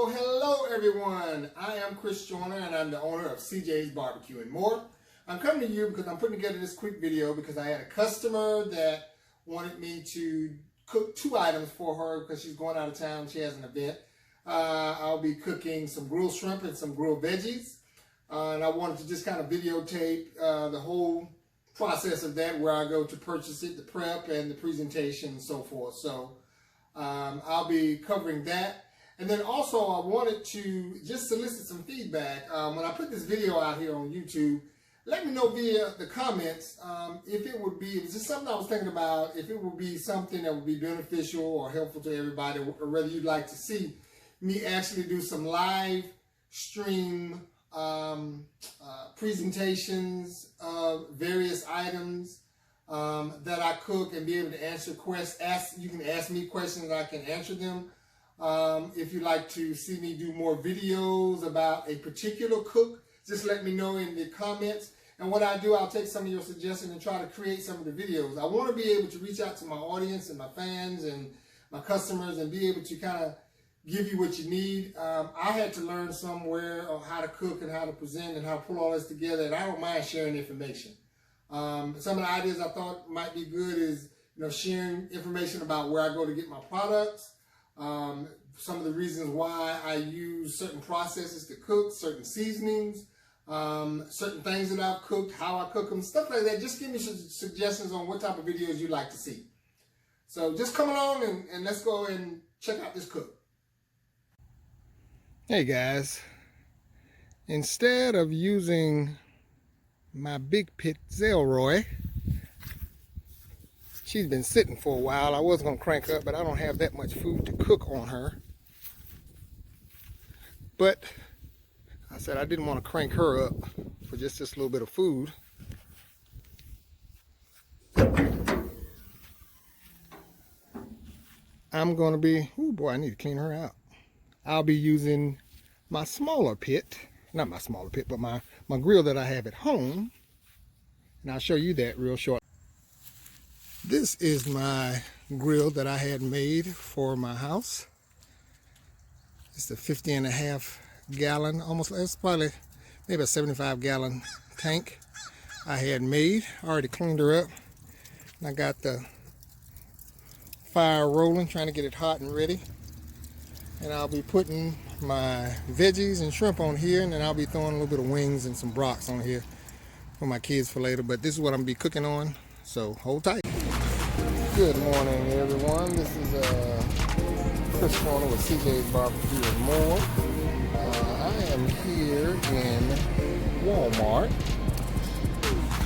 Hello everyone. I am Chris Joyner and I'm the owner of CJ's BBQ and More. I'm coming to you because I'm putting together this quick video because I had a customer that wanted me to cook 2 items for her because she's going out of town. She has an event. I'll be cooking some grilled shrimp and some grilled veggies. And I wanted to just kind of videotape the whole process of that, where I go to purchase it, the prep and the presentation and so forth. So I'll be covering that. And then also I wanted to just solicit some feedback. When I put this video out here on YouTube, let me know via the comments if it would be, if it's just something I was thinking about, if it would be something that would be beneficial or helpful to everybody, or whether you'd like to see me actually do some live stream presentations of various items that I cook and be able to answer questions. You can ask me questions and I can answer them. If you'd like to see me do more videos about a particular cook, just let me know in the comments. And what I do, I'll take some of your suggestions and try to create some of the videos. I want to be able to reach out to my audience and my fans and my customers and be able to kind of give you what you need. I had to learn somewhere on how to cook and how to present and how to pull all this together, and I don't mind sharing information. Some of the ideas I thought might be good is, sharing information about where I go to get my products. Some of the reasons why I use certain processes to cook, certain seasonings, certain things that I've cooked, how I cook them, stuff like that. Just give me some suggestions on what type of videos you'd like to see. So just come along and let's go and check out this cook. Hey guys, instead of using my big pit Zelroy, she's been sitting for a while. I was going to crank up, but I don't have that much food to cook on her. But I said I didn't want to crank her up for just this little bit of food. I'm going to be, oh boy, I need to clean her out. I'll be using my smaller pit, not my smaller pit, but my grill that I have at home. And I'll show you that real short. This is my grill that I had made for my house. It's a 50.5 gallon, almost, it's probably maybe a 75-gallon tank I had made. I already cleaned her up. And I got the fire rolling, trying to get it hot and ready. And I'll be putting my veggies and shrimp on here, and then I'll be throwing a little bit of wings and some brocks on here for my kids for later. But this is what I'm going to be cooking on, so hold tight. Good morning, everyone. This is Chris Joyner with CJ's BBQ and More. I am here in Walmart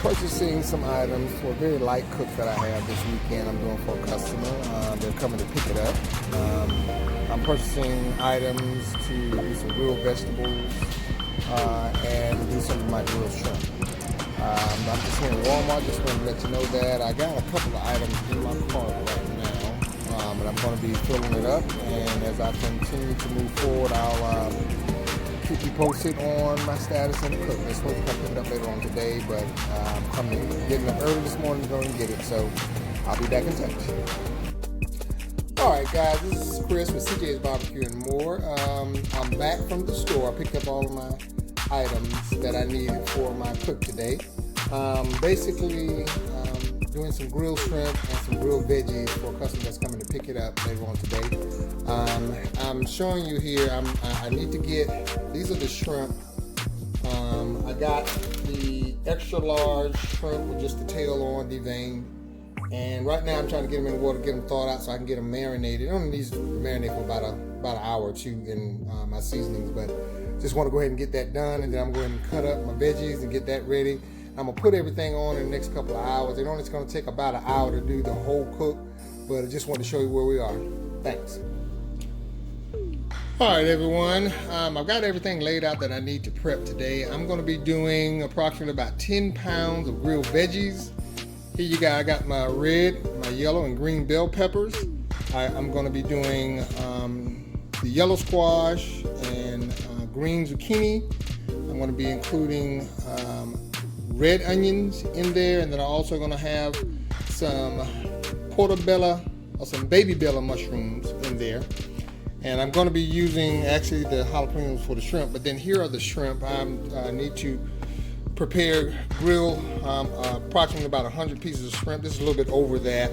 purchasing some items for a very light cook that I have this weekend. I'm doing for a customer. They're coming to pick it up. I'm purchasing items to do some grilled vegetables and do some of my grilled shrimp. I'm just here in Walmart. Just want to let you know that I got a couple of items in my cart right now, and I'm going to be filling it up. And as I continue to move forward, I'll keep you posted on my status in the cook. They're supposed to come pick it up later on today, but I'm getting up early this morning to go and get it. So I'll be back in touch. Alright guys, this is Chris with CJ's BBQ and More. I'm back from the store. I picked up all of my items that I needed for my cook today. Basically, doing some grilled shrimp and some grilled veggies for a customer that's coming to pick it up later on today. I'm showing you here, I need to get, these are the shrimp. I got the extra large shrimp with just the tail on, deveined. And right now I'm trying to get them in the water, get them thawed out so I can get them marinated. It only needs to marinate for about an hour or two in my seasonings, but just want to go ahead and get that done, and then I'm going to cut up my veggies and get that ready. I'm going to put everything on in the next couple of hours. It only is going to take about an hour to do the whole cook, but I just want to show you where we are. Thanks. All right, everyone. I've got everything laid out that I need to prep today. I'm going to be doing approximately about 10 pounds of grilled veggies. Here you go. I got my red, my yellow, and green bell peppers. I'm going to be doing the yellow squash and green zucchini. I'm going to be including red onions in there, and then I'm also going to have some portobello or some baby bella mushrooms in there. And I'm going to be using actually the jalapenos for the shrimp, but then here are the shrimp. I need to prepare, grill approximately about 100 pieces of shrimp. This is a little bit over that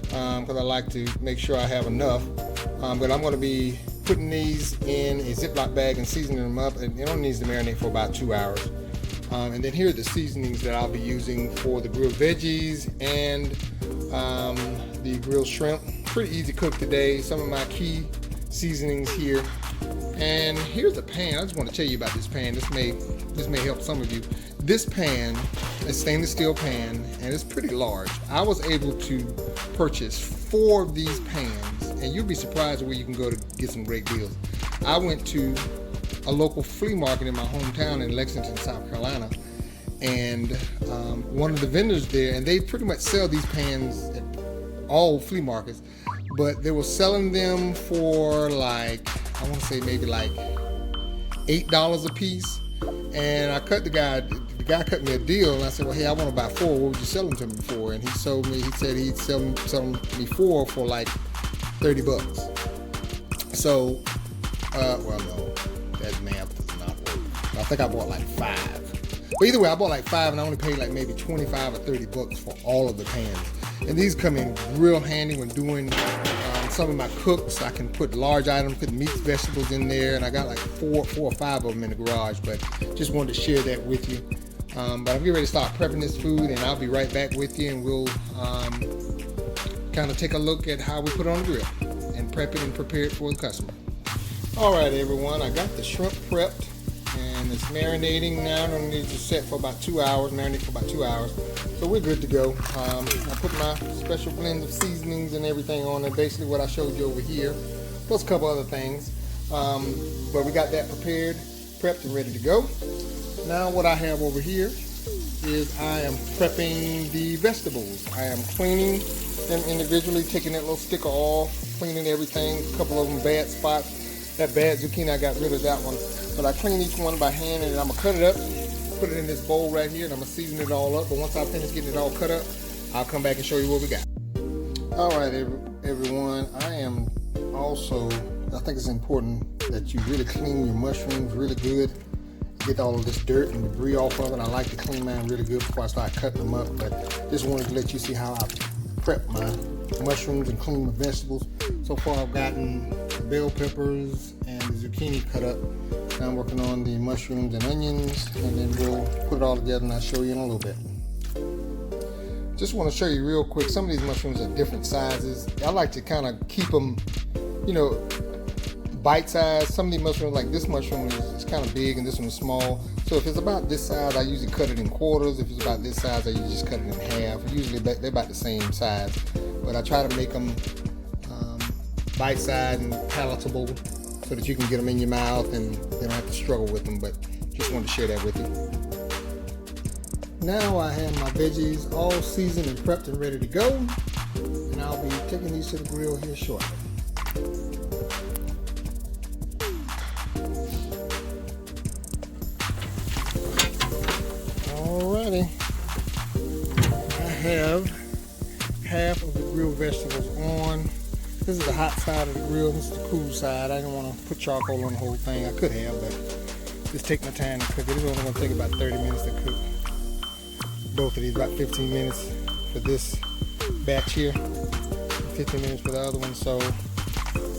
because I like to make sure I have enough. But I'm going to be putting these in a Ziploc bag and seasoning them up, and it only needs to marinate for about 2 hours. And then here are the seasonings that I'll be using for the grilled veggies and the grilled shrimp. Pretty easy cook today. Some of my key seasonings here. And here's a pan. I just want to tell you about this pan. This may help some of you. This pan is stainless steel pan, and it's pretty large. I was able to purchase 4 of these pans, and you'll be surprised where you can go to get some great deals. I went to a local flea market in my hometown in Lexington, South Carolina, and one of the vendors there, and they pretty much sell these pans at all flea markets, but they were selling them for like, I want to say maybe like $8 a piece. And I cut the guy cut me a deal, and I said, well, hey, I want to buy 4. What would you sell them to me for? And he said he'd sell me 4 for like $30. So, well, no, that math does not work. I think I bought like 5. But either way, I bought like 5, and I only paid like maybe 25 or $30 for all of the pans. And these come in real handy when doing some of my cooks. I can put large items, put meats, vegetables in there, and I got like 4 or 5 of them in the garage, but just wanted to share that with you. But I'm getting ready to start prepping this food, and I'll be right back with you, and we'll kind of take a look at how we put it on the grill and prep it and prepare it for the customer. All right, everyone, I got the shrimp prepped, and it's marinating now. I'm going to just set for about 2 hours, marinate for about 2 hours. So we're good to go. I put my special blend of seasonings and everything on it, basically what I showed you over here, plus a couple other things. But we got that prepared, prepped, and ready to go. Now what I have over here is I am prepping the vegetables. I am cleaning them individually, taking that little sticker off, cleaning everything. A couple of them bad spots. That bad zucchini, I got rid of that one. But I clean each one by hand, and I'm going to cut it up, put it in this bowl right here, and I'm going to season it all up. But once I finish getting it all cut up, I'll come back and show you what we got. All right, everyone, I am also, I think it's important that you really clean your mushrooms really good. Get all of this dirt and debris off of it. I like to clean mine really good before I start cutting them up, but just wanted to let you see how I prep my mushrooms and clean my vegetables. So far I've gotten the bell peppers and the zucchini cut up. Now I'm working on the mushrooms and onions, and then we'll put it all together and I'll show you in a little bit. Just want to show you real quick, some of these mushrooms are different sizes. I like to kind of keep them, you know, bite size. Some of these mushrooms, like this mushroom is kind of big and this one is small. So if it's about this size, I usually cut it in quarters. If it's about this size, I usually just cut it in half. Usually they're about the same size, but I try to make them bite size and palatable so that you can get them in your mouth and you don't have to struggle with them. But just wanted to share that with you. Now I have my veggies all seasoned and prepped and ready to go, and I'll be taking these to the grill here shortly. Alrighty, I have half of the grilled vegetables on. This is the hot side of the grill, this is the cool side. I didn't want to put charcoal on the whole thing. I could have, but just take my time to cook it. It's only going to take about 30 minutes to cook both of these, about 15 minutes for this batch here, 15 minutes for the other one. So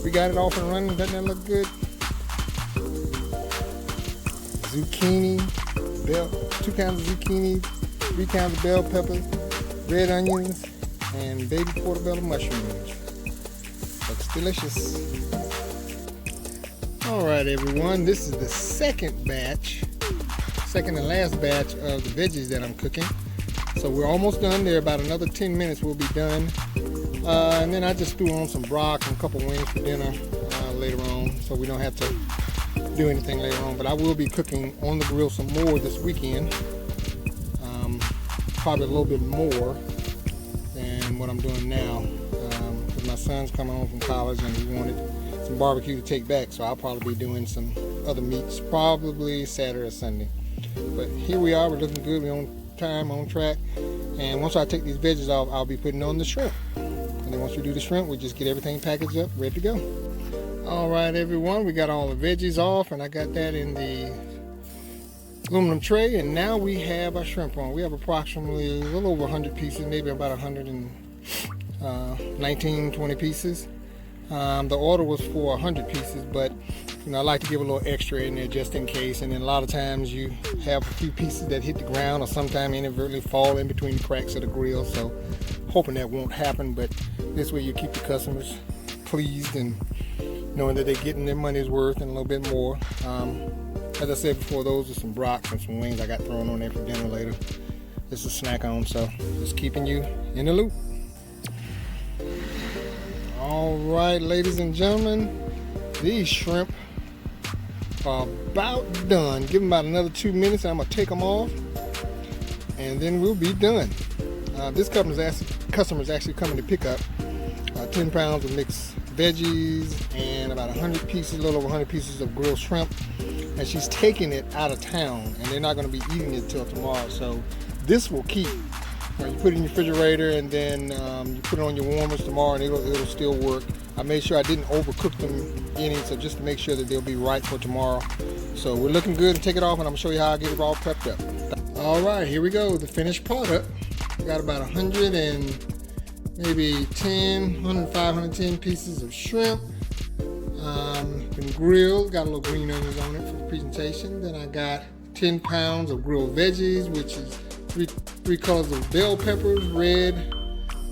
we got it off and running. Doesn't that look good? Zucchini, 2 kinds of zucchini, 3 kinds of bell peppers, red onions, and baby portobello mushrooms. Looks delicious. Alright everyone, this is the second and last batch of the veggies that I'm cooking. So we're almost done. There about another 10 minutes we'll be done. And then I just threw on some broth and a couple wings for dinner later on, so we don't have to do anything later on. But I will be cooking on the grill some more this weekend. Probably a little bit more than what I'm doing now. Because my son's coming home from college and he wanted some barbecue to take back, so I'll probably be doing some other meats probably Saturday or Sunday. But here we are, we're looking good, we're on time, on track. And once I take these veggies off, I'll be putting on the shrimp. And then once we do the shrimp, we just get everything packaged up, ready to go. All right, everyone, we got all the veggies off, and I got that in the aluminum tray, and now we have our shrimp on. We have approximately a little over 100 pieces, maybe about 119, 20 pieces. The order was for 100 pieces, but I like to give a little extra in there just in case. And then a lot of times you have a few pieces that hit the ground or sometimes inadvertently fall in between the cracks of the grill. So hoping that won't happen, but this way you keep the customers pleased and knowing that they're getting their money's worth and a little bit more. As I said before, those are some brocks and some wings I got thrown on there for dinner later. Just a snack on, so just keeping you in the loop. All right, ladies and gentlemen, these shrimp are about done. Give them about another 2 minutes and I'm gonna take them off and then we'll be done. This customer is actually coming to pick up 10 pounds of mixed veggies and about 100 pieces, a little over 100 pieces of grilled shrimp. And she's taking it out of town and they're not gonna be eating it till tomorrow. So this will keep. You put it in your refrigerator and then you put it on your warmers tomorrow and it'll still work. I made sure I didn't overcook them any, so just to make sure that they'll be right for tomorrow. So we're looking good to take it off, and I'm gonna show you how I get it all prepped up. All right, here we go, the finished product. We got about 100 and maybe 110 pieces of shrimp. Been grilled, got a little green onions on it for the presentation. Then I got 10 pounds of grilled veggies, which is three colors of bell peppers, red,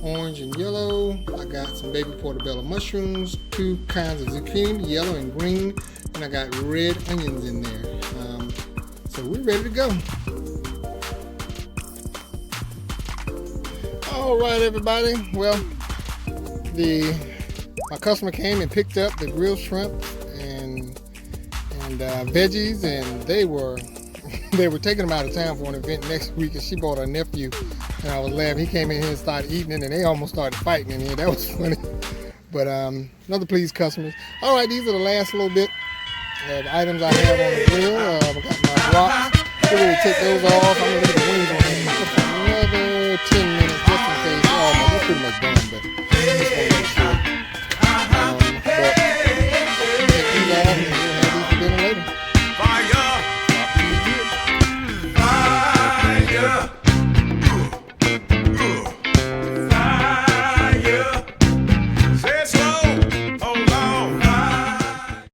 orange, and yellow. I got some baby portobello mushrooms, 2 kinds of zucchini, yellow and green, and I got red onions in there. So we're ready to go. All right, everybody. Well, my customer came and picked up the grilled shrimp and veggies, and they were taking them out of town for an event next week, and she brought her nephew, and I was laughing. He came in here and started eating it, and they almost started fighting in here. That was funny. But another pleased customers. All right, these are the last little bit of items I have on the grill. I got my blocks. We're ready to take those off. I'm gonna leave the wings on there for another 10 minutes just in case. Oh, man, they're pretty much done, but just want to make sure. But